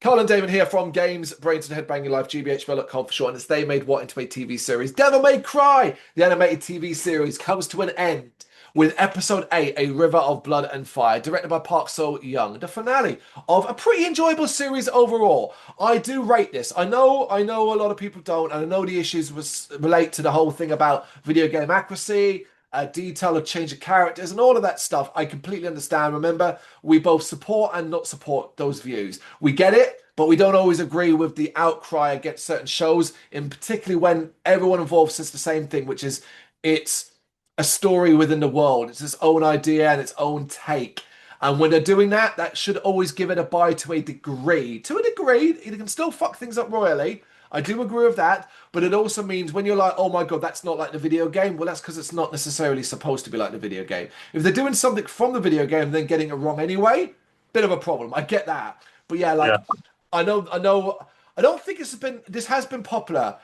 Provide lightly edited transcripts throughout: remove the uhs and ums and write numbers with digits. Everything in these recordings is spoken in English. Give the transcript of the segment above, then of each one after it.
Carl and Damon here from Brrraains A Head-Banging Life, gbhblofficial for short, and it's They Made What into a TV series. Devil May Cry, the animated TV series, comes to an end with episode 8, A River of Blood and Fire, directed by Park So-young, the finale of a pretty enjoyable series overall. I do rate this. I know a lot of people don't, and I know the issues relate to the whole thing about video game accuracy, detail of change of characters and all of that stuff. I completely understand. Remember, we both support and not support those views. We get it, but we don't always agree with the outcry against certain shows, in particularly when everyone involved says the same thing, which is it's a story within the world. It's its own idea and its own take. And when they're doing that, that should always give it a buy to a degree. To a degree, it can still fuck things up royally. I do agree with that, but it also means when you're like, oh my God, that's not like the video game. Well, that's because it's not necessarily supposed to be like the video game. If they're doing something from the video game and then getting it wrong anyway, bit of a problem. I get that. But yeah, like, Yeah, I don't think this has been popular,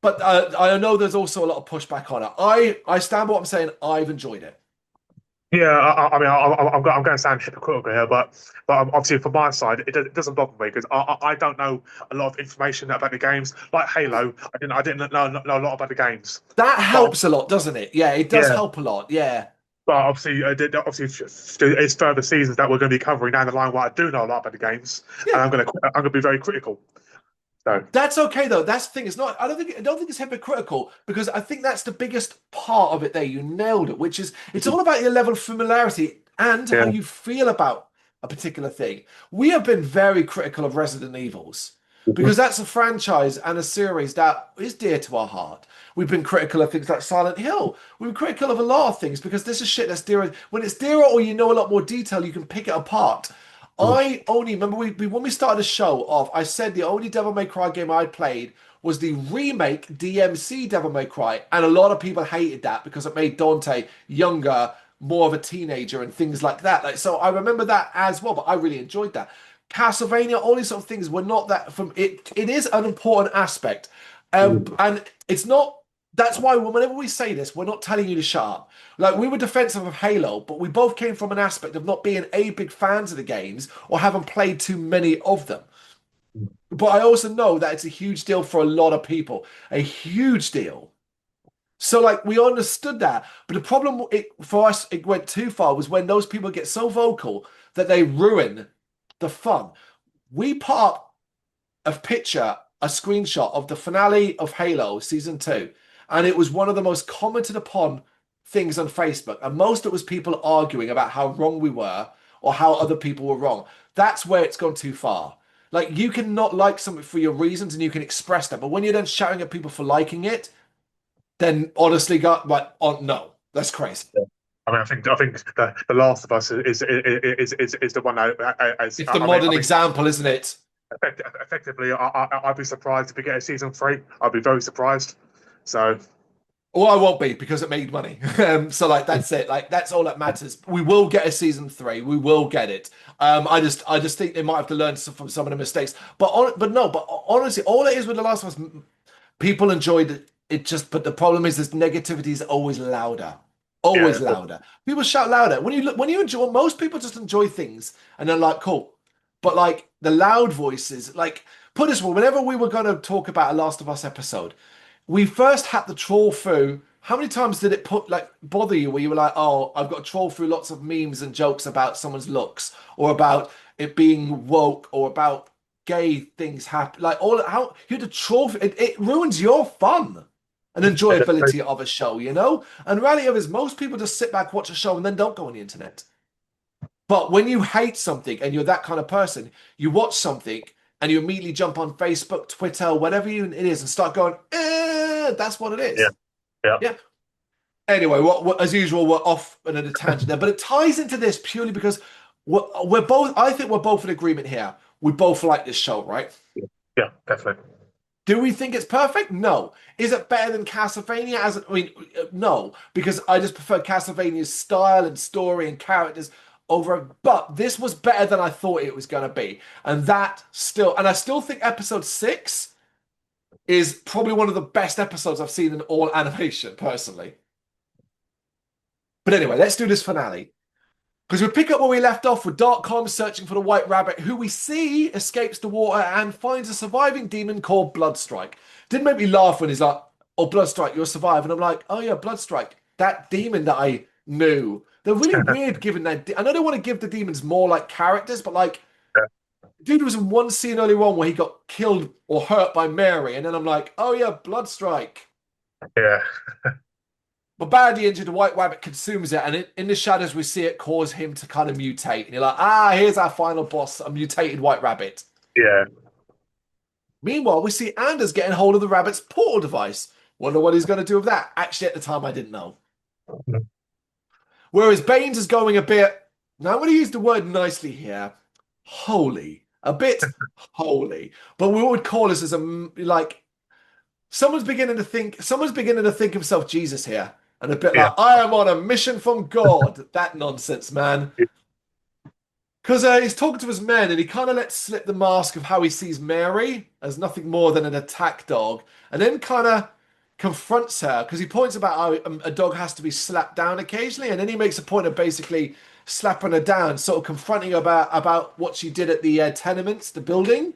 but I know there's also a lot of pushback on it. I stand by what I'm saying. I've enjoyed it. yeah. I'm going to sound hypocritical here, but obviously from my side, it doesn't bother me because I don't know a lot of information about the games. Like Halo, I didn't know a lot about the games. That But helps a lot, doesn't it? Yeah, it does yeah, help a lot. Yeah. but it's further seasons that we're going to be covering down the line where I do know a lot about the games, Yeah. and I'm going to be very critical. So That's okay though. That's the thing. It's not. I don't think it's hypocritical because I think that's the biggest part of it. There, you nailed it. Which is, it's all about your level of familiarity and how yeah, you feel about a particular thing. We have been very critical of Resident Evils Mhm. because that's a franchise and a series that is dear to our heart. We've been critical of things like Silent Hill. We've been critical of a lot of things because this is shit that's dear. When it's dearer or you know a lot more detail, you can pick it apart. I only remember when we started the show off, I said the only Devil May Cry game I played was the remake DMC Devil May Cry, and a lot of people hated that because it made Dante younger, more of a teenager, and things like that. Like, so I remember that as well, but I really enjoyed that. Castlevania, all these sort of things were not that from it. It is an important aspect, and it's not. That's why whenever we say this, we're not telling you to shut up. Like we were defensive of Halo, but we both came from an aspect of not being a big fans of the games or haven't played too many of them. But I also know that it's a huge deal for a lot of people, a huge deal. So like we understood that, but the problem for us it went too far was when those people get so vocal that they ruin the fun. We put up a picture, a screenshot of the finale of Halo season 2, and it was one of the most commented upon things on Facebook. And most of it was people arguing about how wrong we were or how other people were wrong. That's where it's gone too far. Like you can not like something for your reasons and you can express that, but when you're then shouting at people for liking it, then honestly, God, like, oh no, that's crazy. I think the Last of Us is the one that is. It's the modern example, isn't it? Effectively, I'd be surprised if we get a season three. I'd be very surprised. So Well, I won't be because it made money. So like that's it. Like that's all that matters. We will get a season 3. We will get it. I just think they might have to learn from some of the mistakes. But honestly, all it is with The Last of Us, people enjoyed it. It just, but the problem is this negativity is always louder. yeah, Always louder. People shout louder. When you enjoy, most people just enjoy things and they're like, cool. But like the loud voices, like put this way, whenever we were going to talk about a Last of Us episode, we first had to troll through. How many times did it bother you where you were like, oh, I've got to troll through lots of memes and jokes about someone's looks or about it being woke or about gay things happen, like all how you had to troll. It ruins your fun and enjoyability of a show, you know. And reality of it is most people just sit back, watch a show, and then don't go on the internet. But when you hate something and you're that kind of person, you watch something and you immediately jump on Facebook, Twitter, whatever it is, and start going, that's what it yeah, is. yeah. Yeah. Anyway, as usual, we're off on a tangent there, but it ties into this purely because we're both, I think we're both in agreement here. We both like this show, right? Yeah, definitely. Do we think it's perfect? No. Is it better than Castlevania? No, because I just prefer Castlevania's style and story and characters over. But this was better than I thought it was going to be, and I still think episode 6 is probably one of the best episodes I've seen in all animation, personally. But anyway, let's do this finale. Because we pick up where we left off with Dark Com searching for the White Rabbit, who we see escapes the water and finds a surviving demon called Bloodstrike. Did make me laugh when he's like, "Oh, Bloodstrike, you're surviving." And I'm like, "Oh yeah, Bloodstrike, that demon that I knew." They're really weird giving that. I know they want to give the demons more like characters, but like, dude was in one scene earlier on where he got killed or hurt by Mary, and then I'm like, "Oh yeah, Bloodstrike." Yeah, But badly injured, the White Rabbit consumes it, and in the shadows we see it cause him to kind of mutate. And you're like, ah, here's our final boss, a mutated White Rabbit. yeah. Meanwhile, we see Anders getting hold of the rabbit's portal device. Wonder what he's going to do with that. Actually, at the time, I didn't know. Whereas Baines is going a bit, now I'm going to use the word nicely here, holy. A bit holy. But we would call this as a, like, someone's beginning to think himself Jesus here. And a bit Yeah. like, I am on a mission from God. That nonsense, man. Because he's talking to his men and he kind of lets slip the mask of how he sees Mary as nothing more than an attack dog. And then kind of confronts her because he points about how a dog has to be slapped down occasionally. And then he makes a point of basically slapping her down, sort of confronting her about what she did at the tenements, the building,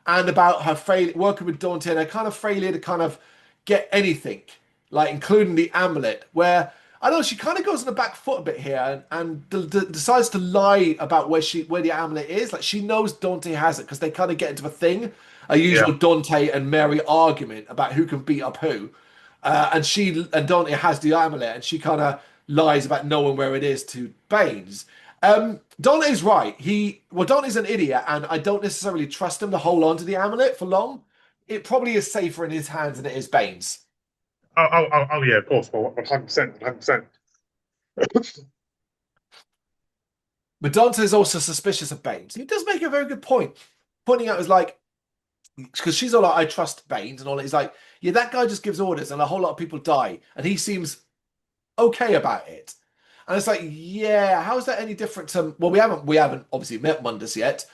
and about her failure working with Dante and her kind of failure to kind of get anything, like including the amulet, where I don't know she kind of goes on the back foot a bit here and decides to lie about where the amulet is. Like she knows Dante has it because they kind of get into a thing, a Yeah. usual Dante and Mary argument about who can beat up who. And Dante has the amulet, and she kind of lies about knowing where it is to Baines. Dante's right. Dante's an idiot, and I don't necessarily trust him to hold on to the amulet for long. It probably is safer in his hands than it is Baines. Oh, yeah, of course. Well, 100%, 100%. But Dante is also suspicious of Baines. He does make a very good point, pointing out is like because she's all like, "I trust Baines," and all that. He's like, "Yeah, that guy just gives orders, and a whole lot of people die, and he seems okay about it." And it's like, yeah, how is that any different to? Well, we haven't obviously met Mundus yet,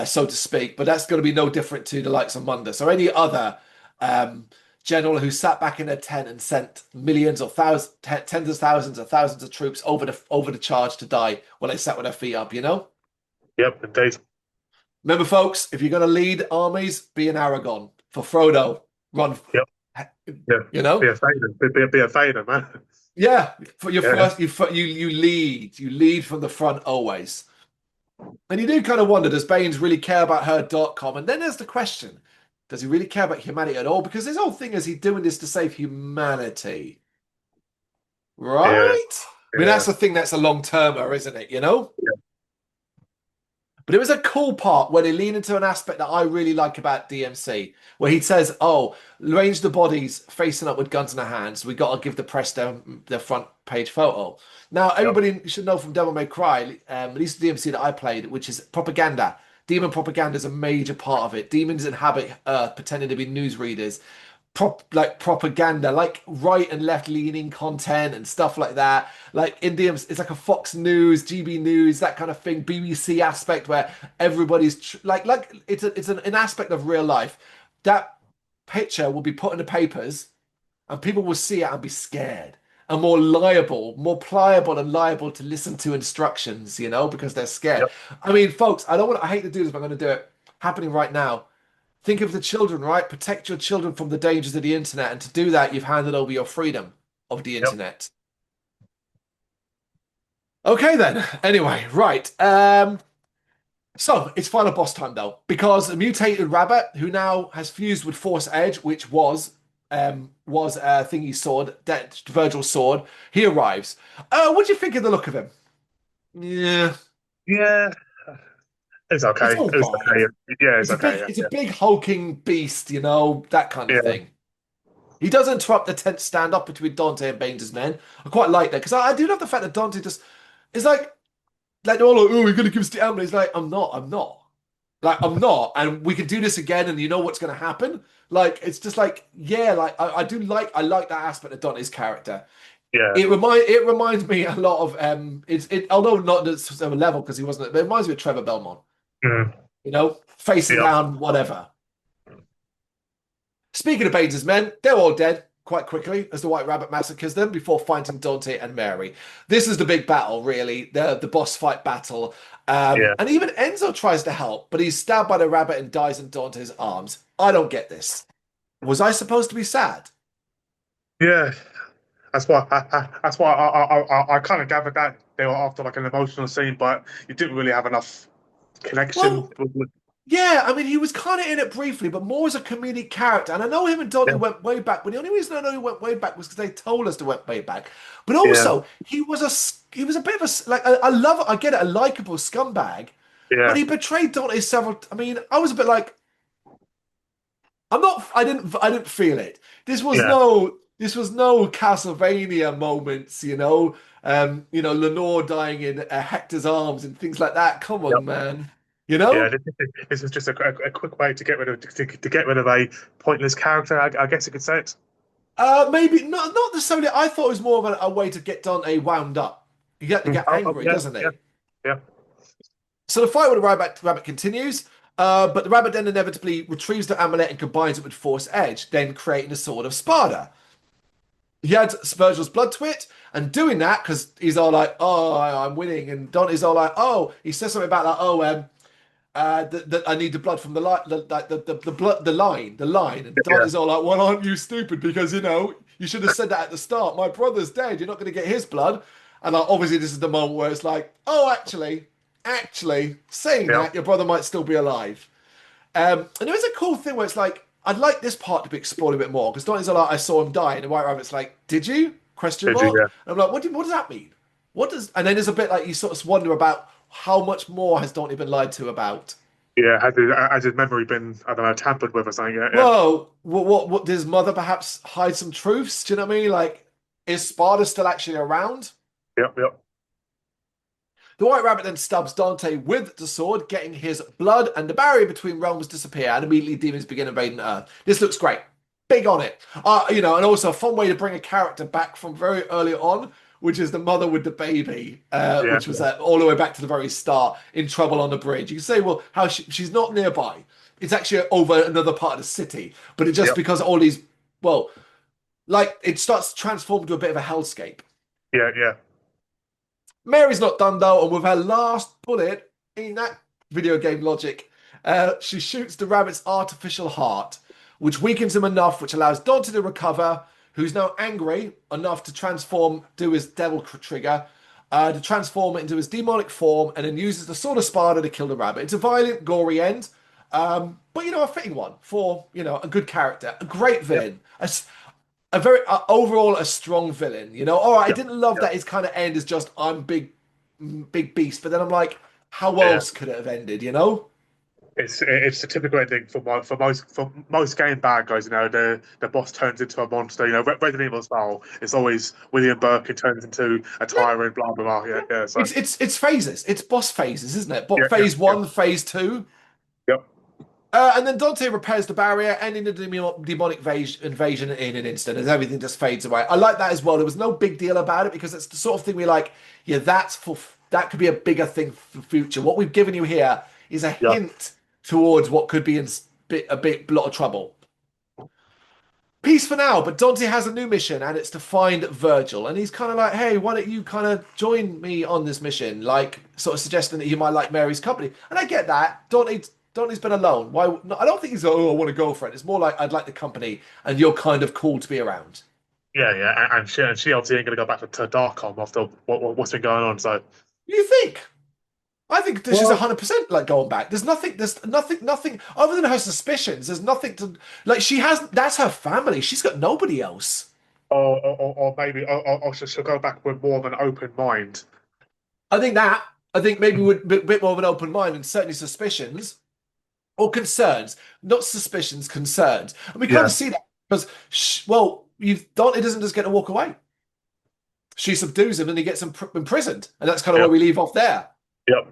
so to speak, but that's going to be no different to the likes of Mundus or any other um, general who sat back in a tent and sent millions or thousands, tens of thousands or thousands of troops over the charge to die while they sat with their feet up. You know. Yep, indeed. Remember, folks, if you're going to lead armies, be an Aragon. For Frodo, run. Yep. Yeah. You know. Be a fader. Be a fader, man. Yeah, for your Yeah. first, you lead from the front always. And you do kind of wonder, does Baines really care about her.com? And then there's the question, does he really care about humanity at all? Because his whole thing is he doing this to save humanity, Yeah. right? I mean, Yeah. that's the thing that's a long-termer, isn't it? You know? Yeah. But it was a cool part where they lean into an aspect that I really like about DMC, where he says, "Oh, arrange the bodies facing up with guns in their hands. We got to give the press their front page photo." Now, Yep. everybody should know from Devil May Cry, at least the DMC that I played, which is propaganda. Demon propaganda is a major part of it. Demons inhabit Earth, pretending to be newsreaders, propaganda, like right and left leaning content and stuff like that. Like Indians, it's like a Fox News, GB News, that kind of thing, BBC aspect where everybody's like it's an aspect of real life. That picture will be put in the papers, and people will see it and be scared. And more pliable and liable to listen to instructions, you know, because they're scared. Yep. I mean, folks, I hate to do this, but I'm going to do it. Happening right now. Think of the children, right? Protect your children from the dangers of the internet. And to do that, you've handed over your freedom of the Yep. internet. Okay, then. Anyway, right. So it's final boss time though, because the mutated rabbit, who now has fused with Force Edge, which was Thingy's sword, Virgil's sword, he arrives. What do you think of the look of him? Yeah, Yeah. It's it's okay. all It's right. okay. Yeah, it's okay. It's a Yeah. big hulking beast, you know, that kind of Yeah. thing. He does interrupt the tense standoff between Dante and Baines' men. I quite like that because I do love the fact that Dante just is like they're all like, "Oh, you're gonna give us the amulet." He's like, I'm not. Like I'm not, and we can do this again, and you know what's gonna happen. Like it's just like, yeah, like I like that aspect of Dante's character. Yeah. It reminds me a lot of although not at the same level because he wasn't, but it reminds me of Trevor Belmont. Mm. You know, facing Yep. down whatever. Speaking of Baines' men, they're all dead. quite quickly as the White Rabbit massacres them before finding Dante and Mary. This is the big battle, really, the boss fight battle. Yeah, And even Enzo tries to help, but he's stabbed by the rabbit and dies in Dante's arms. I don't get this. Was I supposed to be sad? yeah. That's why I kind of gathered that they were after like an emotional scene, but you didn't really have enough connection. Well, yeah, I mean, he was kind of in it briefly, but more as a comedic character. And I know him and Dante Yeah, went way back, but the only reason I know he went way back was because they told us to went way back. But yeah, also, he was a bit of a like I love I get it, a likable scumbag, but yeah, he betrayed Dante several. I mean, I was a bit like I'm not. I didn't feel it. yeah. This was no Castlevania moments. Lenore dying in Hector's arms and things like that. Come Yep. on, man. You Yeah, know. this is just a quick way to get rid of to get rid of a pointless character. I guess you could say it. Maybe not necessarily. I thought it was more of a way to get Dante wound up. You get to get angry, Yeah, doesn't yeah, he? yeah, So the fight with the rabbit continues, but the rabbit then inevitably retrieves the amulet and combines it with Force Edge, then creating the Sword of Sparta. He adds Virgil's blood to it, and doing that because he's all like, "Oh, I'm winning," and Dante's all like, "Oh," he says something about like, "Oh, I need the blood from the line, the blood, the line." And yeah, Dante's all like, "Well, aren't you stupid? Because you should have said that at the start. My brother's dead. You're not going to get his blood." And like, obviously, this is the moment where it's like, "Oh, actually, saying yeah, that, your brother might still be alive." And there is a cool thing where it's like, I'd like this part to be explored a bit more because Dante's like, "I saw him die," and the White Rabbit's like, "Did you?" Question did you? mark. Yeah, And I'm like, what does that mean? What does? And then there's a bit like you sort of wonder about how much more has Dante been lied to about. yeah. Has his memory been, I don't know, tampered with or something? Yeah, yeah, Whoa, what did his mother perhaps hide some truths? Do you know what I mean? Like, is Sparta still actually around? yep, yep, The White Rabbit then stabs Dante with the sword, getting his blood, and the barrier between realms disappear, and immediately demons begin invading Earth. This looks great. Big on it. And also a fun way to bring a character back from very early on, which is the mother with the baby, yeah, which was all the way back to the very start, in trouble on the bridge. You can say, well, she's not nearby. It's actually over another part of the city, but it just yep, because all these, well, like it starts to transform to a bit of a hellscape. yeah, yeah, Mary's not done though, and with her last bullet, in that video game logic, she shoots the rabbit's artificial heart, which weakens him enough, which allows Dante to recover, who's now angry enough to do his devil trigger, to transform it into his demonic form, and then uses the Sword of Sparta to kill the rabbit. It's a violent, gory end, but a fitting one for a good character, a great yep, villain, a very overall a strong villain. All right, I yep, didn't love yep, that his kind of end is just I'm big beast, but then I'm like, how yeah. else could it have ended? You know? It's the typical ending for most game bad guys. The boss turns into a monster. Resident Evil style. It's always William Birkin turns into a Yeah, tyrant. Blah blah blah. Yeah, yeah. So it's phases. It's boss phases, isn't it? yeah, But yeah, phase yeah, one, phase two. yep, And then Dante repairs the barrier, ending the demonic invasion in an instant, as everything just fades away. I like that as well. There was no big deal about it because it's the sort of thing we like. Yeah, that could be a bigger thing for future. What we've given you here is a yeah, hint towards what could be in a lot of trouble. Peace for now, but Dante has a new mission, and it's to find Virgil. And he's kind of like, "Hey, why don't you kind of join me on this mission?" Like, sort of suggesting that he might like Mary's company. And I get that. Dante's been alone. Why? No, I don't think he's I want a girlfriend. It's more like I'd like the company, and you're kind of cool to be around. yeah, yeah. And she obviously ain't gonna go back to Darkholm after what's been going on. So You think? I think this is well, 100% like going back. Nothing other than her suspicions. There's nothing to like. She has that's her family. She's got nobody else. or maybe or she'll go back with more of an open mind. I think that. I think maybe with a bit more of an open mind and certainly suspicions or concerns, not suspicions, concerns. And we kind Yeah, of see that because, Dante doesn't just get to walk away. She subdues him and he gets imprisoned. And that's kind of yeah, where we leave off there. yep,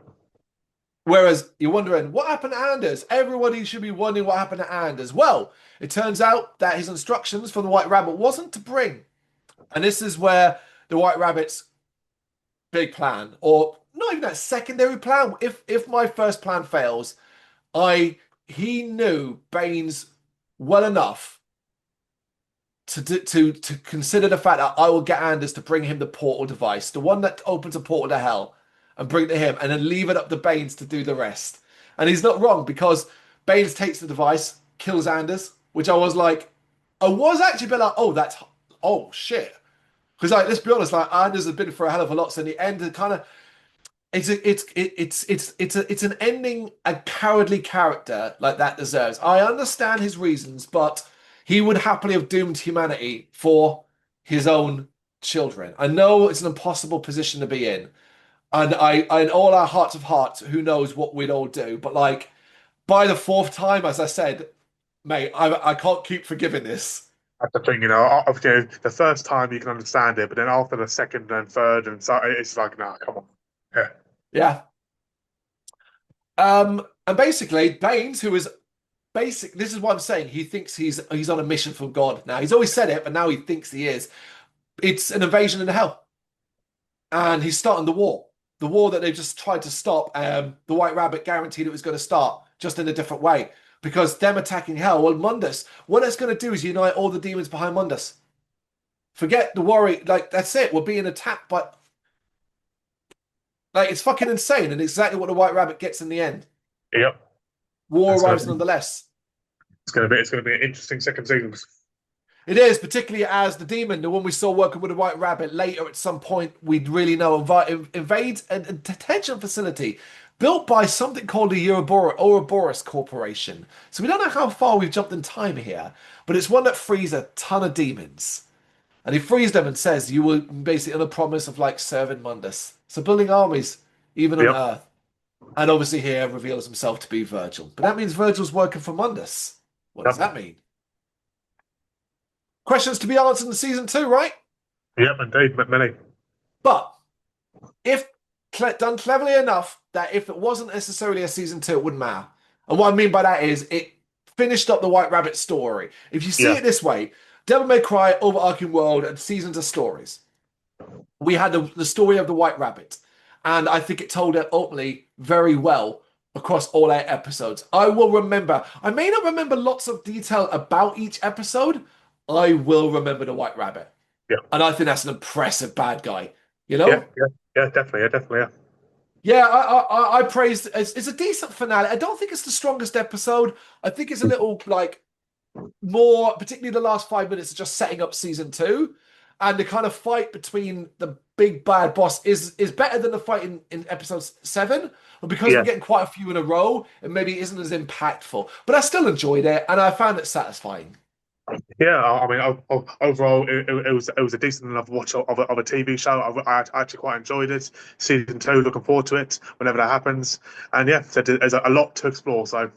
Whereas you're wondering, what happened to Anders? Everybody should be wondering what happened to Anders. Well, it turns out that his instructions from the White Rabbit wasn't to bring. And this is where the White Rabbit's big plan, or not even that secondary plan. If my first plan fails, he knew Baines well enough to consider the fact that I will get Anders to bring him the portal device, the one that opens a portal to hell, and bring it to him, and then leave it up to Baines to do the rest. And he's not wrong because Baines takes the device, kills Anders, which I was actually a bit like, oh shit. Because like, let's be honest, like Anders has been for a hell of a lot. So in the end, it kind of it's an ending a cowardly character like that deserves. I understand his reasons, but he would happily have doomed humanity for his own children. I know it's an impossible position to be in, and in all our hearts of hearts, who knows what we'd all do. But like by the fourth time, as I said, mate, I can't keep forgiving this. That's the thing, obviously, the first time you can understand it, but then after the second and third, and so it's like, nah, come on. Yeah. Yeah. And basically, Baines, who is this is what I'm saying. He thinks he's on a mission from God now. He's always said it, but now he thinks he is. It's an invasion into hell, and he's starting the war. The war that they've just tried to stop. The White Rabbit guaranteed it was going to start, just in a different way. Because them attacking hell, well, Mundus, what it's going to do is unite all the demons behind Mundus. Forget the worry. Like, that's it. We're being attacked by. Like, it's fucking insane, and exactly what the White Rabbit gets in the end. Yep. War arrives nonetheless. It's gonna be an interesting second season. It is, particularly as the demon, the one we saw working with the White Rabbit later at some point, we'd really know, invades a detention facility built by something called the Ouroboros Corporation. So we don't know how far we've jumped in time here, but it's one that frees a ton of demons. And he frees them and says, you will basically on the promise of like serving Mundus. So building armies, even on Earth. And obviously here reveals himself to be Virgil. But that means Virgil's working for Mundus. What does that mean? Questions to be answered in season 2, right? Yep, indeed, many. But if done cleverly enough, that if it wasn't necessarily a season 2, it wouldn't matter. And what I mean by that is it finished up the White Rabbit story. If you see it this way, Devil May Cry, overarching world, and seasons of stories. We had the story of the White Rabbit, and I think it told it ultimately very well across all 8 episodes. I will remember. I may not remember lots of detail about each episode. I will remember the White Rabbit. Yeah. And I think that's an impressive bad guy. You know? Yeah, definitely. Yeah, I praised. It's a decent finale. I don't think it's the strongest episode. I think it's a little like more, particularly the last 5 minutes, of just setting up season 2, and the kind of fight between the big bad boss is better than the fight in episode 7. But because we're getting quite a few in a row, it maybe isn't as impactful. But I still enjoyed it, and I found it satisfying. Yeah, I mean, overall, it was a decent enough watch of a TV show. I actually quite enjoyed it. Season 2, looking forward to it whenever that happens. And yeah, so there's a lot to explore. So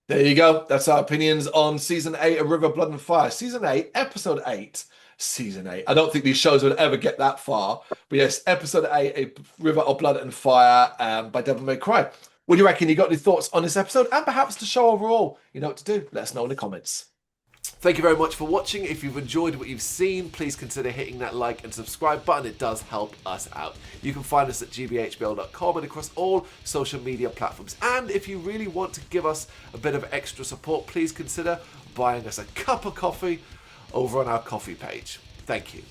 there you go. That's our opinions on season 8 of River, Blood and Fire. Season 8, episode 8. Season 8. I don't think these shows would ever get that far. But yes, episode 8, A River of Blood and Fire by Devil May Cry. What do you reckon? You got any thoughts on this episode and perhaps the show overall? You know what to do. Let us know in the comments. Thank you very much for watching. If you've enjoyed what you've seen, please consider hitting that like and subscribe button. It does help us out. You can find us at gbhbl.com and across all social media platforms. And if you really want to give us a bit of extra support, please consider buying us a cup of coffee over on our coffee page. Thank you.